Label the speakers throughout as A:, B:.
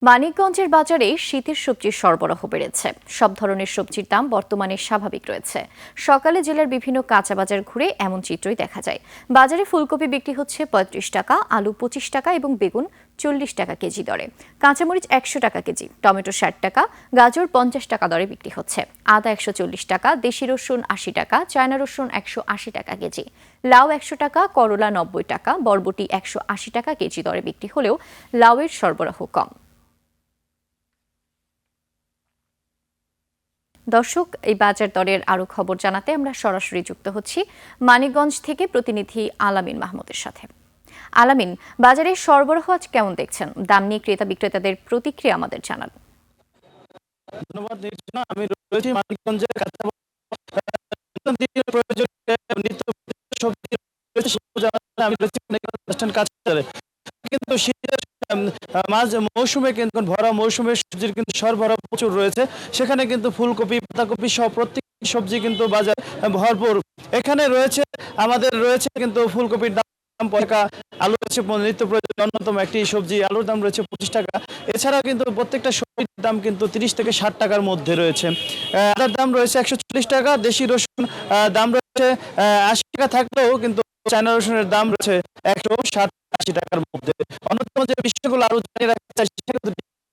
A: মানিকগঞ্জের বাজারে শীতের সবজির সরবরাহ বেড়েছে। সব ধরনের সবজির দাম বর্তমানে স্বাভাবিক রয়েছে। সকালে জেলার বিভিন্ন কাঁচা বাজার ঘুরে এমন চিত্রই দেখা যায়। বাজারে ফুলকপি বিক্রি হচ্ছে ৩৫ টাকা, আলু ২৫ টাকা এবং বেগুন ৪০ টাকা কেজি দরে। কাঁচামরিচ ১০০ টাকা কেজি, টমেটো ৬০ টাকা, গাজর ৫০ টাকা দরে বিক্রি হচ্ছে। আদা ১৪০ টাকা, দেশি রসুন ৮০ টাকা, চায়না রসুন ১৮০ টাকা কেজি, লাউ ১০০ টাকা, করলা ৯০ টাকা, বরবটি ১৮০ টাকা কেজি দরে বিক্রি হলেও লাউয়ের সরবরাহ কম। দর্শক, এই বাজার দরের আরো খবর জানাতে আমরা সরাসরি যুক্ত হচ্ছি মানিকগঞ্জ থেকে প্রতিনিধি আলামিন মাহমুদের সাথে। আলামিন, বাজারে সরবরাহ আজ কেমন দেখছেন? দাম নিয়ে ক্রেতা বিক্রেতাদের প্রতিক্রিয়া আমাদের জানান।
B: ধন্যবাদ। আমি রয়েছি মানিকগঞ্জের কাঁচা নিত্য সবজি আমি রয়েছি কাঁচা বাজারে। কিন্তু শীতের মাঝ মৌসুমে কিন্তু ভরা মৌসুমে সবজির কিন্তু সরবরাহ প্রচুর রয়েছে। সেখানে কিন্তু ফুলকপি, পাতাকপি সহ প্রত্যেক সবজি কিন্তু বাজার ভরপুর। এখানে রয়েছে কিন্তু ফুলকপির দাম টাকা, আলু রয়েছে নিত্য প্রয়োজনীয় অন্যতম একটি সবজি, আলুর দাম রয়েছে ২৫ টাকা। এছাড়াও কিন্তু প্রত্যেকটা সবজির দাম কিন্তু ৩০ থেকে ৬০ টাকার মধ্যে রয়েছে। আদার দাম রয়েছে ১৪০ টাকা, দেশি রসুন দাম রয়েছে ৮০ টাকা থাকলেও কিন্তু চায়না রসুনের দাম রয়েছে ১৬০-৮০ টাকার মধ্যে। অন্যতম যে বিষয়গুলো আরো জানিয়ে রাখতে চাই, সেটা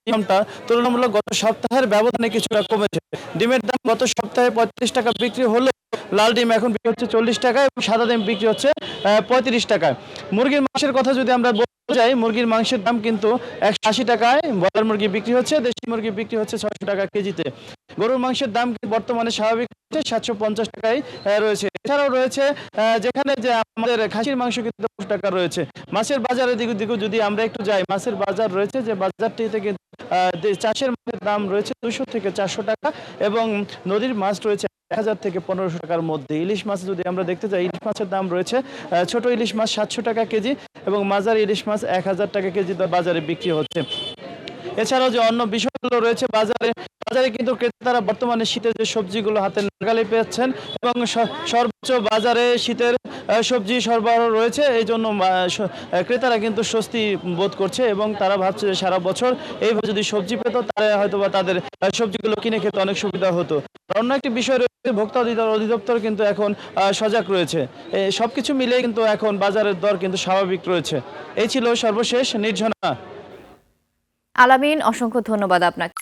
B: দামটা তুলনামূলক গত সপ্তাহের ব্যবধানে কিছুটা কমেছে। ডিমের দাম গত সপ্তাহে ৩৫ টাকা বিক্রি হলো, লাল ডিম এখন বিক্রি হচ্ছে ৪০ টাকা এবং সাদা ডিম বিক্রি হচ্ছে ৩৫ টাকায়। মুরগির মাংসের কথা যদি আমরা বলতে যাই, মুরগির মাংসের দাম কিন্তু ১৮০ টাকায় ব্রয়লার মুরগি বিক্রি হচ্ছে, দেশি মুরগি বিক্রি হচ্ছে ৬০০ টাকা কেজিতে। গরুর মাংসের দাম বর্তমানে স্বাভাবিক ৭৫০ টাকায় রয়েছে। এছাড়াও রয়েছে যেখানে যে আমাদের খাসির মাংস কিন্তু ২০ টাকা রয়েছে। মাছের বাজারের দিকে যদি আমরা একটু যাই, মাছের বাজার রয়েছে, যে বাজারটিতে কিন্তু চাষের মাছের দাম রয়েছে ২০০ থেকে ৪০০ টাকা এবং নদীর মাছ রয়েছে ১০০০ থেকে ১৫০০ টাকার মধ্যে। ইলিশ মাছ যদি আমরা দেখতে যাই, ইলিশ মাছের দাম রয়েছে ছোট ইলিশ মাছ ৭০০ টাকা কেজি এবং মাঝারি ইলিশ মাছ ১০০০ টাকা কেজি বাজারে বিক্রি হচ্ছে। এছাড়াও যে অন্য বিষয়গুলো রয়েছে বাজারে কিন্তু ক্রেতারা বর্তমানে শীতের যে সবজিগুলো হাতে নাগালে পেয়েছেন এবং সর্বোচ্চ বাজারে শীতের সবজি সরবরাহ রয়েছে। এই জন্য ক্রেতারা কিন্তু স্বস্তি বোধ করছে এবং তারা ভাবছে যে সারা বছর এইভাবে যদি সবজি পেত, তাহলে হয়তো বা তাদের সবজিগুলো কিনে খেতে অনেক সুবিধা হতো। অন্য একটি বিষয় রয়েছে, ভোক্তা অধিদপ্তর কিন্তু এখন সজাগ রয়েছে। সবকিছু মিলিয়ে কিন্তু এখন বাজারের দর কিন্তু স্বাভাবিক রয়েছে। এই ছিল সর্বশেষ নির্ঝনা।
A: আলামিন, অসংখ্য ধন্যবাদ আপনাকে।